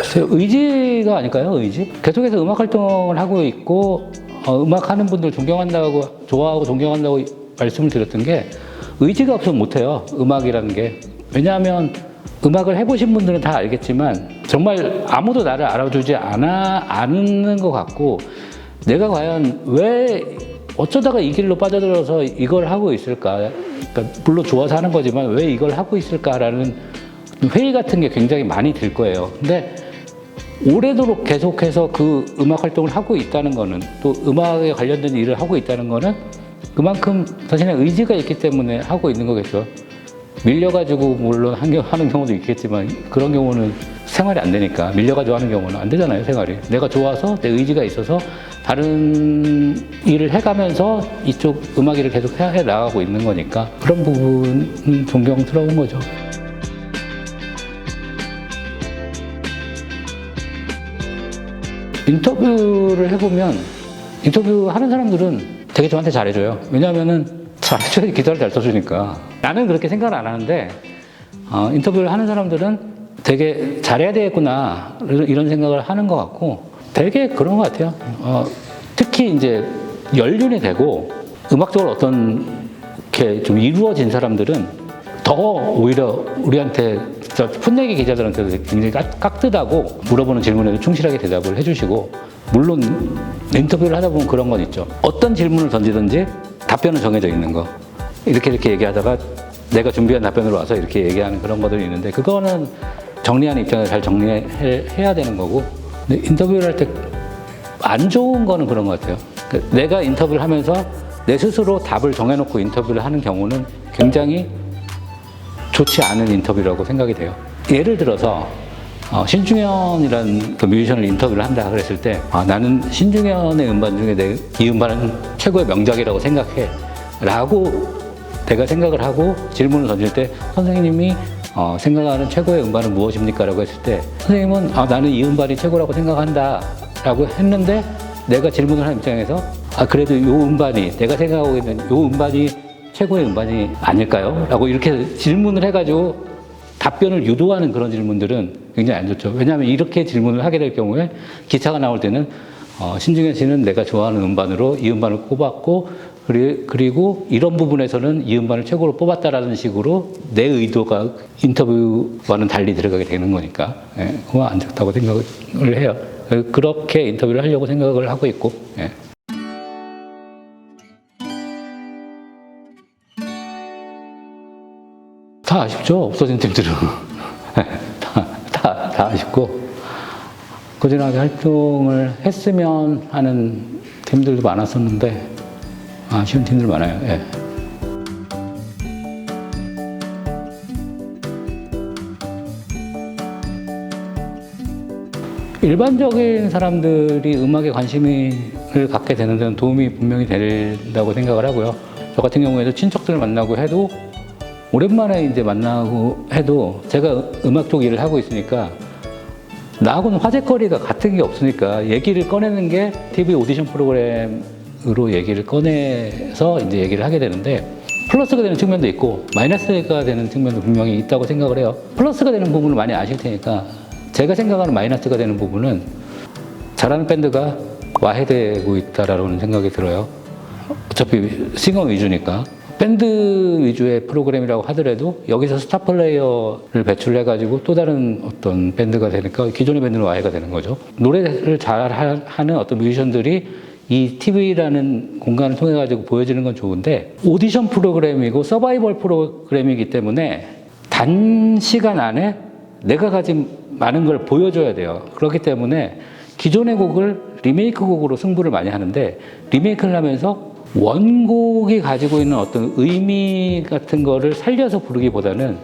글쎄요, 의지가 아닐까요? 의지? 계속해서 음악 활동을 하고 있고 음악 하는 분들 존경한다고, 좋아하고 존경한다고 말씀을 드렸던 게 의지가 없으면 못해요. 음악이라는 게. 왜냐하면 음악을 해보신 분들은 다 알겠지만 정말 아무도 나를 알아주지 않는 것 같고, 내가 과연 왜 어쩌다가 이 길로 빠져들어서 이걸 하고 있을까? 그러니까 물론 좋아서 하는 거지만 왜 이걸 하고 있을까라는 회의 같은 게 굉장히 많이 들 거예요. 근데 오래도록 계속해서 그 음악 활동을 하고 있다는 거는, 또 음악에 관련된 일을 하고 있다는 거는 그만큼 자신의 의지가 있기 때문에 하고 있는 거겠죠. 밀려가지고 물론 하는 경우도 있겠지만 그런 경우는 생활이 안 되니까, 밀려가지고 하는 경우는 안 되잖아요, 생활이. 내가 좋아서 내 의지가 있어서 다른 일을 해가면서 이쪽 음악 일을 계속 해 나가고 있는 거니까 그런 부분은 존경스러운 거죠. 인터뷰를 해보면, 인터뷰 하는 사람들은 되게 저한테 잘해줘요. 왜냐하면은 잘해줘야 기사를 잘 써주니까. 나는 그렇게 생각을 안 하는데 인터뷰를 하는 사람들은 되게 잘해야 되겠구나 이런 생각을 하는 것 같고, 되게 그런 것 같아요. 특히 이제 연륜이 되고 음악적으로 어떤 게 좀 이루어진 사람들은 더 오히려 우리한테, 진짜 풋내기 기자들한테도 굉장히 깍듯하고 물어보는 질문에도 충실하게 대답을 해주시고, 물론 인터뷰를 하다 보면 그런 건 있죠. 어떤 질문을 던지든지 답변은 정해져 있는 거. 이렇게 얘기하다가 내가 준비한 답변으로 와서 이렇게 얘기하는 그런 것들이 있는데, 그거는 정리하는 입장에서 잘 정리해야 되는 거고, 근데 인터뷰를 할 때 안 좋은 거는 그런 것 같아요. 내가 인터뷰를 하면서 내 스스로 답을 정해놓고 인터뷰를 하는 경우는 굉장히 좋지 않은 인터뷰라고 생각이 돼요. 예를 들어서 신중현이라는 그 뮤지션을 인터뷰를 한다 그랬을 때, 나는 신중현의 음반 중에 이 음반은 최고의 명작이라고 생각해 라고 내가 생각을 하고 질문을 던질 때, 선생님이 생각하는 최고의 음반은 무엇입니까? 라고 했을 때 선생님은 나는 이 음반이 최고라고 생각한다 라고 했는데, 내가 질문을 하는 입장에서 그래도 이 음반이, 내가 생각하고 있는 이 음반이 최고의 음반이 아닐까요? 라고 이렇게 질문을 해가지고 답변을 유도하는 그런 질문들은 굉장히 안 좋죠. 왜냐하면 이렇게 질문을 하게 될 경우에 기사가 나올 때는 신중현 씨는 내가 좋아하는 음반으로 이 음반을 꼽았고, 그리고 이런 부분에서는 이 음반을 최고로 뽑았다라는 식으로 내 의도가 인터뷰와는 달리 들어가게 되는 거니까, 그건 안 좋다고 생각을 해요. 그렇게 인터뷰를 하려고 생각을 하고 있고. 다 아쉽죠, 없어진 팀들은. 다 아쉽고, 꾸준하게 활동을 했으면 하는 팀들도 많았었는데 아쉬운 팀들 많아요. 일반적인 사람들이 음악에 관심을 갖게 되는 데는 도움이 분명히 된다고 생각을 하고요. 저 같은 경우에도 친척들을 만나고 해도, 오랜만에 이제 만나고 해도, 제가 음악 쪽 일을 하고 있으니까 나하고는 화제거리가 같은 게 없으니까 얘기를 꺼내는 게 TV 오디션 프로그램으로 얘기를 꺼내서 이제 얘기를 하게 되는데, 플러스가 되는 측면도 있고 마이너스가 되는 측면도 분명히 있다고 생각을 해요. 플러스가 되는 부분을 많이 아실 테니까, 제가 생각하는 마이너스가 되는 부분은 잘하는 밴드가 와해되고 있다라는 생각이 들어요. 어차피 싱어 위주니까. 밴드 위주의 프로그램이라고 하더라도 여기서 스타 플레이어를 배출해가지고 또 다른 어떤 밴드가 되니까 기존의 밴드는 와해가 되는 거죠. 노래를 잘 하는 어떤 뮤지션들이 이 TV라는 공간을 통해 가지고 보여지는 건 좋은데, 오디션 프로그램이고 서바이벌 프로그램이기 때문에 단시간 안에 내가 가진 많은 걸 보여줘야 돼요. 그렇기 때문에 기존의 곡을 리메이크 곡으로 승부를 많이 하는데, 리메이크를 하면서 원곡이 가지고 있는 어떤 의미 같은 거를 살려서 부르기보다는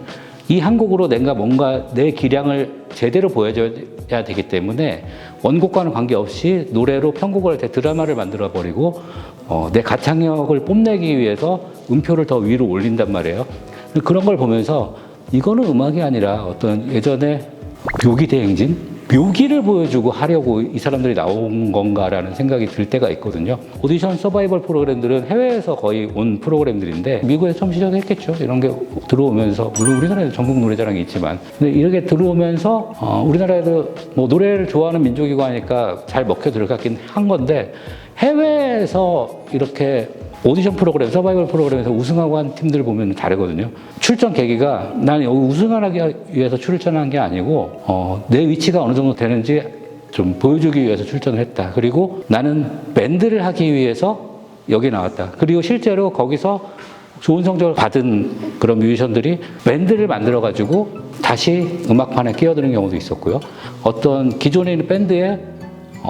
이 한 곡으로 내가 뭔가 내 기량을 제대로 보여줘야 되기 때문에 원곡과는 관계없이 노래로 편곡을 할 때 드라마를 만들어 버리고 내 가창력을 뽐내기 위해서 음표를 더 위로 올린단 말이에요. 그런 걸 보면서 이거는 음악이 아니라 어떤 예전에 묘기대행진? 묘기를 보여주고 하려고 이 사람들이 나온 건가라는 생각이 들 때가 있거든요. 오디션 서바이벌 프로그램들은 해외에서 거의 온 프로그램들인데 미국에서 처음 시작했겠죠. 이런 게 들어오면서 물론 우리나라에도 전국 노래자랑이 있지만 근데 이렇게 들어오면서 우리나라에도 뭐 노래를 좋아하는 민족이고 하니까 잘 먹혀 들어갔긴 한 건데 해외에서 이렇게 오디션 프로그램, 서바이벌 프로그램에서 우승하고 한 팀들 보면 다르거든요. 출전 계기가 나는 여기 우승하기 위해서 출전한 게 아니고 내 위치가 어느 정도 되는지 좀 보여주기 위해서 출전을 했다. 그리고 나는 밴드를 하기 위해서 여기 나왔다. 그리고 실제로 거기서 좋은 성적을 받은 그런 뮤지션들이 밴드를 만들어가지고 다시 음악판에 끼어드는 경우도 있었고요. 어떤 기존에 있는 밴드에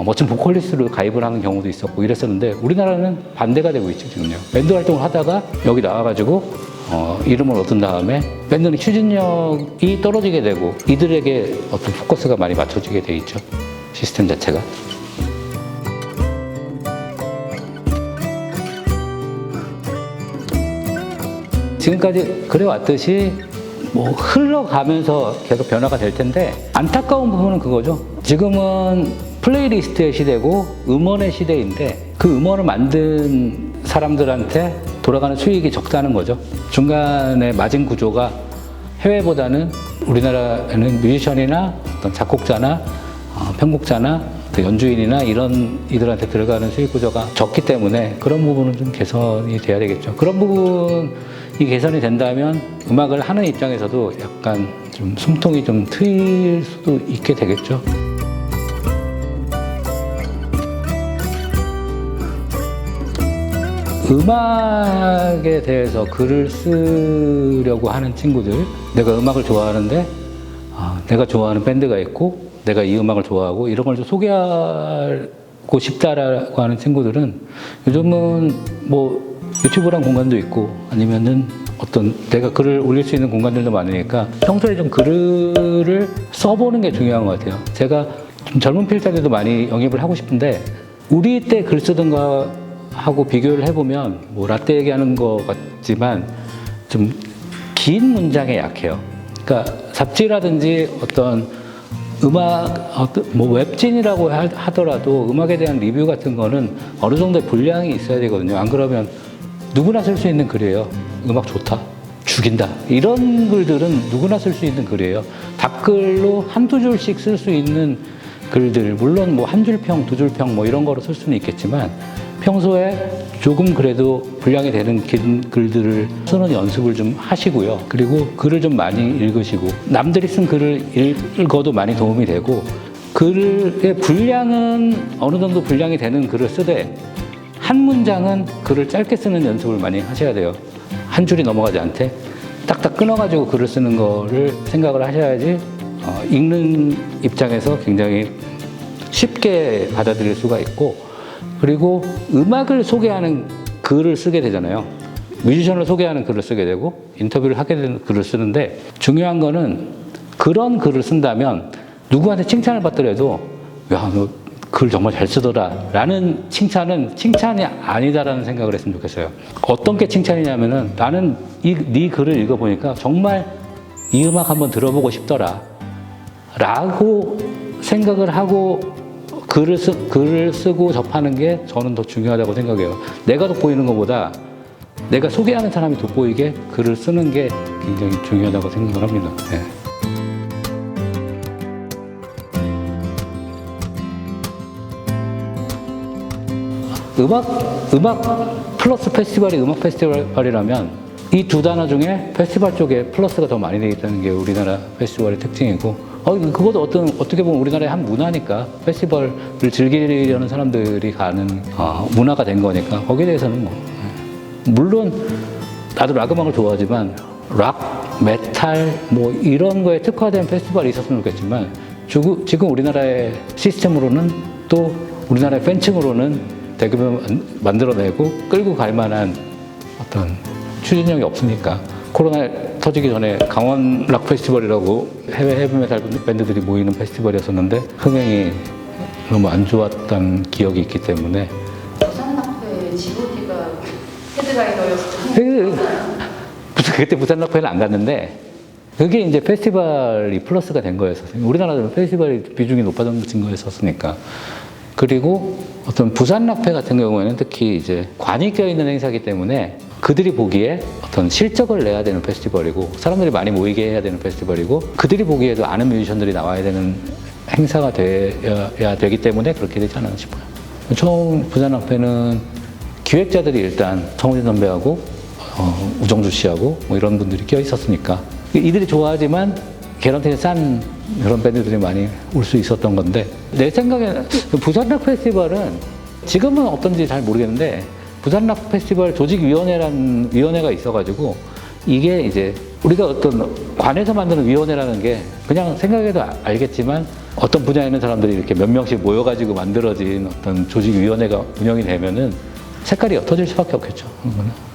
멋진 보컬리스트로 가입을 하는 경우도 있었고 이랬었는데 우리나라는 반대가 되고 있죠, 지금요. 밴드 활동을 하다가 여기 나와가지고 이름을 얻은 다음에 밴드는 추진력이 떨어지게 되고 이들에게 어떤 포커스가 많이 맞춰지게 돼 있죠, 시스템 자체가. 지금까지 그래왔듯이 뭐 흘러가면서 계속 변화가 될 텐데 안타까운 부분은 그거죠. 지금은 플레이리스트의 시대고 음원의 시대인데 그 음원을 만든 사람들한테 돌아가는 수익이 적다는 거죠. 중간에 마진 구조가 해외보다는 우리나라에는 뮤지션이나 어떤 작곡자나 편곡자나 연주인이나 이런 이들한테 들어가는 수익 구조가 적기 때문에 그런 부분은 좀 개선이 돼야 되겠죠. 그런 부분이 개선이 된다면 음악을 하는 입장에서도 약간 좀 숨통이 좀 트일 수도 있게 되겠죠. 음악에 대해서 글을 쓰려고 하는 친구들, 내가 음악을 좋아하는데 내가 좋아하는 밴드가 있고 내가 이 음악을 좋아하고 이런 걸 좀 소개하고 싶다라고 하는 친구들은 요즘은 뭐 유튜브란 공간도 있고 아니면은 어떤 내가 글을 올릴 수 있는 공간들도 많으니까 평소에 좀 글을 써보는 게 중요한 것 같아요. 제가 좀 젊은 필자들도 많이 영입을 하고 싶은데 우리 때 글 쓰던 거 하고 비교를 해보면 뭐 라떼 얘기하는 것 같지만 좀 긴 문장에 약해요. 그러니까 잡지라든지 어떤 음악, 뭐 웹진이라고 하더라도 음악에 대한 리뷰 같은 거는 어느 정도의 분량이 있어야 되거든요. 안 그러면 누구나 쓸 수 있는 글이에요. 음악 좋다, 죽인다 이런 글들은 누구나 쓸 수 있는 글이에요. 답글로 한두 줄씩 쓸 수 있는 글들, 물론 뭐 한 줄 평, 두 줄 평 뭐 이런 거로 쓸 수는 있겠지만 평소에 조금 그래도 분량이 되는 긴 글들을 쓰는 연습을 좀 하시고요. 그리고 글을 좀 많이 읽으시고 남들이 쓴 글을 읽어도 많이 도움이 되고 글의 분량은 어느 정도 분량이 되는 글을 쓰되 한 문장은 글을 짧게 쓰는 연습을 많이 하셔야 돼요. 한 줄이 넘어가지 않게 딱딱 끊어가지고 글을 쓰는 거를 생각을 하셔야지 읽는 입장에서 굉장히 쉽게 받아들일 수가 있고 그리고 음악을 소개하는 글을 쓰게 되잖아요. 뮤지션을 소개하는 글을 쓰게 되고 인터뷰를 하게 되는 글을 쓰는데 중요한 거는 그런 글을 쓴다면 누구한테 칭찬을 받더라도 야, 너 글 정말 잘 쓰더라 라는 칭찬은 칭찬이 아니다라는 생각을 했으면 좋겠어요. 어떤 게 칭찬이냐면은 나는 네 글을 읽어보니까 정말 이 음악 한번 들어보고 싶더라 라고 생각을 하고 글을 쓰고 접하는 게 저는 더 중요하다고 생각해요. 내가 돋보이는 것보다 내가 소개하는 사람이 돋보이게 글을 쓰는 게 굉장히 중요하다고 생각을 합니다. 네. 음악 플러스 페스티벌이 음악 페스티벌이라면 이 두 단어 중에 페스티벌 쪽에 플러스가 더 많이 되어 있다는 게 우리나라 페스티벌의 특징이고 그것도 어떻게 보면 우리나라의 한 문화니까 페스티벌을 즐기려는 사람들이 가는 문화가 된 거니까 거기에 대해서는 뭐 물론 나도 락 음악을 좋아하지만 락, 메탈 뭐 이런 거에 특화된 페스티벌이 있었으면 좋겠지만 지금 우리나라의 시스템으로는 또 우리나라의 팬층으로는 대규모 만들어내고 끌고 갈 만한 어떤 추진력이 없으니까 코로나 터지기 전에 강원 락 페스티벌이라고 해외 헤비메탈 밴드들이 모이는 페스티벌이었었는데 흥행이 너무 안 좋았던 기억이 있기 때문에 부산락페 G.O.D가 헤드라이너였어요. 그때 부산 락페는 안 갔는데 그게 이제 페스티벌이 플러스가 된 거였어요. 우리나라는 페스티벌이 비중이 높아진 거였었으니까. 그리고 어떤 부산 락페 같은 경우에는 특히 이제 관이 껴있는 행사이기 때문에 그들이 보기에 어떤 실적을 내야 되는 페스티벌이고 사람들이 많이 모이게 해야 되는 페스티벌이고 그들이 보기에도 아는 뮤지션들이 나와야 되는 행사가 돼야 되기 때문에 그렇게 되지 않았나 싶어요. 처음 부산 락페는 기획자들이 일단 성우진 선배하고 우정주 씨하고 뭐 이런 분들이 껴 있었으니까 이들이 좋아하지만 개런티는 싼 그런 밴드들이 많이 올 수 있었던 건데 내 생각에는 부산 락 페스티벌은 지금은 어떤지 잘 모르겠는데 부산 락 페스티벌 조직위원회라는 위원회가 있어가지고 이게 이제 우리가 어떤 관에서 만드는 위원회라는 게 그냥 생각해도 알겠지만 어떤 분야에 있는 사람들이 이렇게 몇 명씩 모여가지고 만들어진 어떤 조직위원회가 운영이 되면은 색깔이 옅어질 수밖에 없겠죠. 그거는.